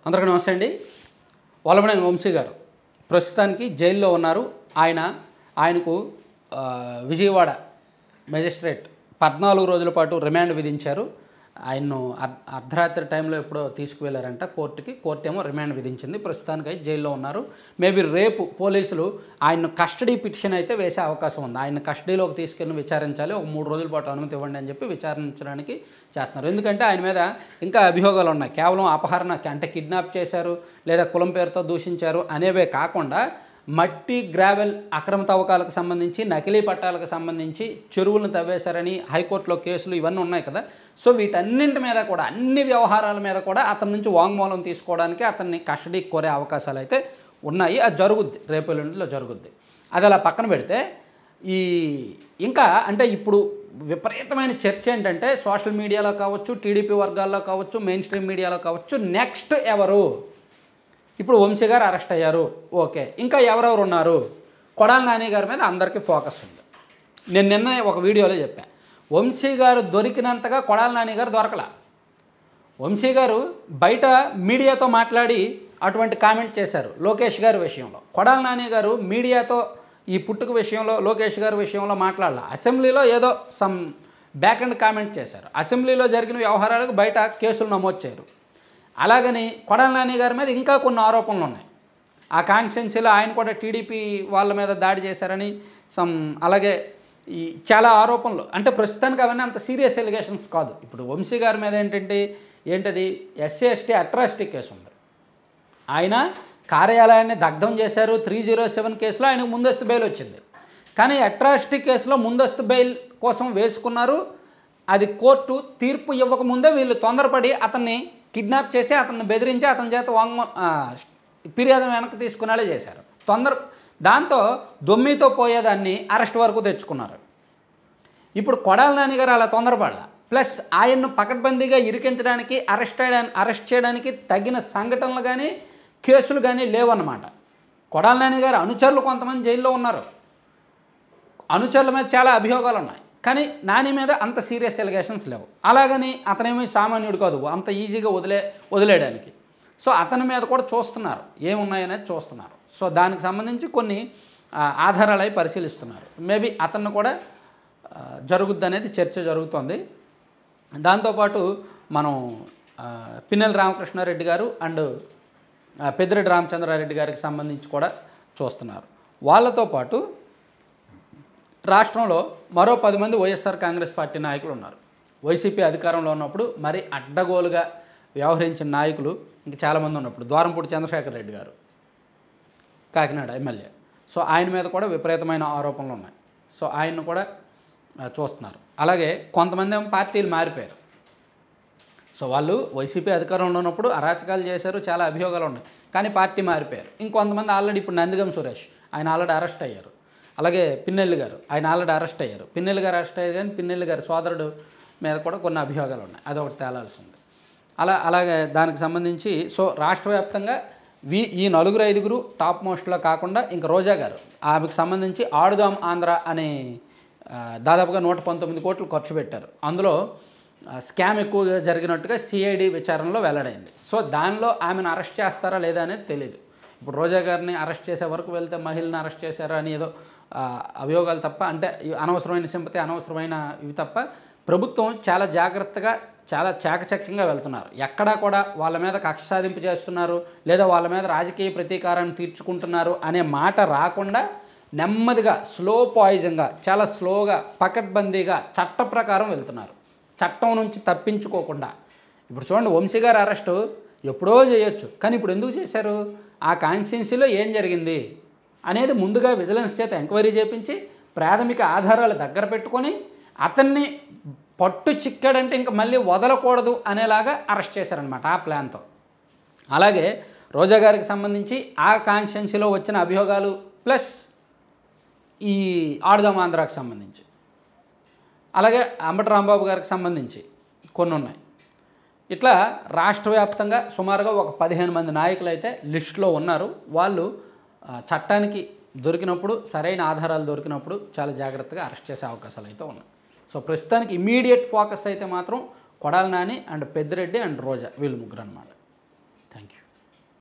అందరికీ నమస్తే అండి. వల్లభనేని వంశీ గారు ప్రస్తుతానికి జైల్లో ఉన్నారు. ఆయనకు విజయవాడ మెజిస్ట్రేట్ 14 రోజుల పాటు రిమాండ్ విధించారు. ఆయన్ను అర్ధరాత్రి టైంలో ఎప్పుడో తీసుకువెళ్ళారంట కోర్టుకి. కోర్టు ఏమో రిమాండ్ విధించింది. ప్రస్తుతానికి అయితే జైల్లో ఉన్నారు. మేబీ రేపు పోలీసులు ఆయన్ను కస్టడీ పిటిషన్ అయితే వేసే అవకాశం ఉంది. ఆయన కస్టడీలోకి తీసుకెళ్ళి విచారించాలి, ఒక 3 రోజుల పాటు అనుమతి ఇవ్వండి అని చెప్పి విచారించడానికి చేస్తున్నారు. ఎందుకంటే ఆయన మీద ఇంకా అభియోగాలు ఉన్నాయి. కేవలం అపహరణ అంటే కిడ్నాప్ చేశారు లేదా కులం పేరుతో దూషించారు అనేవే కాకుండా మట్టి గ్రావెల్ అక్రమ తవ్వకాలకు సంబంధించి, నకిలీ పట్టాలకు సంబంధించి, చెరువులను తవ్వేశారని హైకోర్టులో కేసులు ఇవన్నీ ఉన్నాయి కదా. సో వీటన్నింటి మీద కూడా, అన్ని వ్యవహారాల మీద కూడా అతని నుంచి వాంగ్మూలం తీసుకోవడానికి అతన్ని కస్టడీకి కోరే అవకాశాలు అయితే ఉన్నాయి. అది జరుగుద్ది, రేపు ఎల్లుండిలో జరుగుద్ది. అది అలా పక్కన పెడితే ఇంకా అంటే ఇప్పుడు విపరీతమైన చర్చ ఏంటంటే సోషల్ మీడియాలో కావచ్చు, టీడీపీ వర్గాల్లో కావచ్చు, మెయిన్ స్ట్రీమ్ మీడియాలో కావచ్చు, నెక్స్ట్ ఎవరు? ఇప్పుడు వంశీ గారు అరెస్ట్ అయ్యారు, ఓకే, ఇంకా ఎవరెవరు ఉన్నారు? కొడాలి నాని గారి మీద అందరికీ ఫోకస్ ఉంది. నేను నిన్న ఒక వీడియోలో చెప్పాను, వంశీ గారు దొరికినంతగా కొడాలి నాని గారు దొరకలా. వంశీ గారు బయట మీడియాతో మాట్లాడి అటువంటి కామెంట్ చేశారు లోకేష్ గారి విషయంలో. కొడాలి నాని గారు మీడియాతో ఈ పుట్టుక విషయంలో, లోకేష్ గారి విషయంలో మాట్లాడాల. అసెంబ్లీలో ఏదో సమ్ బ్యాక్ అండ్ కామెంట్ చేశారు. అసెంబ్లీలో జరిగిన వ్యవహారాలకు బయట కేసులు నమోదు చేయరు. అలాగని కొడాలి నాని గారి మీద ఇంకా కొన్ని ఆరోపణలు ఉన్నాయి. ఆ కాన్స్టిట్యున్సీలో ఆయన కూడా టీడీపీ వాళ్ళ మీద దాడి చేశారని అలాగే ఈ చాలా ఆరోపణలు. అంటే ప్రస్తుతానికి అవన్నీ అంత సీరియస్ ఎలిగేషన్స్ కాదు. ఇప్పుడు వంశీ గారి మీద ఏంటది ఎస్సీ ఎస్టీ అట్రాసిటీ కేసు ఉంది. ఆయన కార్యాలయాన్ని దగ్ధం చేశారు. 307 కేసులో ఆయనకు ముందస్తు బెయిల్ వచ్చింది. కానీ అట్రాసిటీ కేసులో ముందస్తు బెయిల్ కోసం వేసుకున్నారు. అది కోర్టు తీర్పు ఇవ్వకముందే వీళ్ళు తొందరపడి అతన్ని కిడ్నాప్ చేసి, అతన్ని బెదిరించి, అతని చేత ఫిర్యాదు వెనక్కి తీసుకునేలా చేశారు. దాంతో దొమ్మితో పోయేదాన్ని అరెస్ట్ వరకు తెచ్చుకున్నారు. ఇప్పుడు కొడాలి నాని గారు అలా తొందరపడాల. ప్లస్ ఆయన్ను పకడ్బందీగా ఇరికించడానికి, అరెస్ట్ చేయడానికి తగిన సంఘటనలు కానీ, కేసులు కానీ లేవన్నమాట. కొడాలి నాని గారు అనుచరులు కొంతమంది జైల్లో ఉన్నారు. అనుచరుల మీద చాలా అభియోగాలు ఉన్నాయి. కానీ నాని మీద అంత సీరియస్ ఎలిగేషన్స్ లేవు. అలాగని అతనేమీ సామాన్యుడు కాదు అంత ఈజీగా వదిలేయడానికి. సో అతని మీద కూడా చూస్తున్నారు, ఏమున్నాయనేది చూస్తున్నారు. సో దానికి సంబంధించి కొన్ని ఆధారాలు అవి పరిశీలిస్తున్నారు. మేబీ అతన్ని కూడా జరుగుద్ది అనేది చర్చ జరుగుతోంది. దాంతోపాటు మనం పిన్నెల రామకృష్ణారెడ్డి గారు అండ్ పెద్దిరెడ్డి రామచంద్రారెడ్డి గారికి సంబంధించి కూడా చూస్తున్నారు. వాళ్ళతో పాటు రాష్ట్రంలో మరో 10 మంది వైఎస్ఆర్ కాంగ్రెస్ పార్టీ నాయకులు ఉన్నారు. వైసీపీ అధికారంలో ఉన్నప్పుడు మరి అడ్డగోలుగా వ్యవహరించిన నాయకులు ఇంక చాలామంది ఉన్నప్పుడు ద్వారంపూడి చంద్రశేఖర్ రెడ్డి గారు, కాకినాడ ఎమ్మెల్యే. సో ఆయన మీద కూడా విపరీతమైన ఆరోపణలు ఉన్నాయి. సో ఆయన్ను కూడా చూస్తున్నారు. అలాగే కొంతమంది ఏమో పార్టీలు మారిపోయారు. సో వాళ్ళు వైసీపీ అధికారంలో ఉన్నప్పుడు అరాచకాలు చేశారు, చాలా అభియోగాలు ఉన్నాయి, కానీ పార్టీ మారిపోయారు. ఇంకొంతమంది ఆల్రెడీ ఇప్పుడు నందిగం సురేష్ ఆయన ఆల్రెడీ అరెస్ట్ అయ్యారు. అలాగే పిన్నెల్లి గారు ఆయన ఆల్రెడీ అరెస్ట్ అయ్యారు. పిన్నెల్లి గారు అరెస్ట్ అయ్యారు, కానీ పిన్నెల్లి గారి సోదరుడు మీద కూడా కొన్ని అభియోగాలు ఉన్నాయి. అదొకటి తేలాల్సి ఉంది. అలాగే దానికి సంబంధించి సో రాష్ట్ర వ్యాప్తంగా ఈ 4-5 టాప్ మోస్ట్లో కాకుండా ఇంకా రోజా గారు, ఆమెకు సంబంధించి ఆడుదాం ఆంధ్ర అనే దాదాపుగా 119 కోట్లు ఖర్చు పెట్టారు. అందులో స్కామ్ ఎక్కువగా జరిగినట్టుగా సిఐడి విచారణలో వెల్లడైంది. సో దానిలో ఆమెను అరెస్ట్ చేస్తారా లేదా అనేది తెలియదు. ఇప్పుడు రోజా గారిని అరెస్ట్ చేసే వరకు వెళ్తే మహిళని అరెస్ట్ చేశారా అని ఏదో అభియోగాలు తప్ప, అంటే అనవసరమైన సింపతి, అనవసరమైన ఇవి తప్ప ప్రభుత్వం చాలా జాగ్రత్తగా, చాలా చాకచక్యంగా వెళ్తున్నారు. ఎక్కడా కూడా వాళ్ళ మీద కక్ష సాధింపు చేస్తున్నారు లేదా వాళ్ళ మీద రాజకీయ ప్రతీకారాన్ని తీర్చుకుంటున్నారు అనే మాట రాకుండా నెమ్మదిగా, స్లో పాయిజన్గా, చాలా స్లోగా, పకడ్బందీగా చట్ట ప్రకారం వెళ్తున్నారు. చట్టం నుంచి తప్పించుకోకుండా. ఇప్పుడు చూడండి, వంశీ గారి అరెస్టు ఎప్పుడో చేయొచ్చు, కానీ ఇప్పుడు ఎందుకు చేశారు? ఆ కాన్స్టిట్యున్సీలో ఏం జరిగింది అనేది ముందుగా విజిలెన్స్ చేత ఎంక్వైరీ చేయించి ప్రాథమిక ఆధారాలు దగ్గర పెట్టుకొని అతన్ని పట్టు చిక్కాడంటే ఇంకా మళ్ళీ వదలకూడదు అనేలాగా అరెస్ట్ చేశారనమాట ఆ ప్లాన్తో. అలాగే రోజా గారికి సంబంధించి ఆ కాన్స్టిట్యున్సీలో వచ్చిన అభియోగాలు ప్లస్ ఈ ఆడుదాం ఆంధ్రాకి సంబంధించి, అలాగే అంబటి రాంబాబు గారికి సంబంధించి కొన్ని ఉన్నాయి. ఇట్లా రాష్ట్ర వ్యాప్తంగా సుమారుగా ఒక 15 మంది నాయకులు అయితే లిస్టులో ఉన్నారు. వాళ్ళు చట్టానికి దొరికినప్పుడు, సరైన ఆధారాలు దొరికినప్పుడు చాలా జాగ్రత్తగా అరెస్ట్ చేసే అవకాశాలు అయితే ఉన్నాయి. సో ప్రస్తుతానికి ఇమీడియట్ ఫోకస్ అయితే మాత్రం కొడాలి నాని అండ్ పెద్దిరెడ్డి అండ్ రోజా, వీళ్ళు ముగ్గురు అన్నమాట.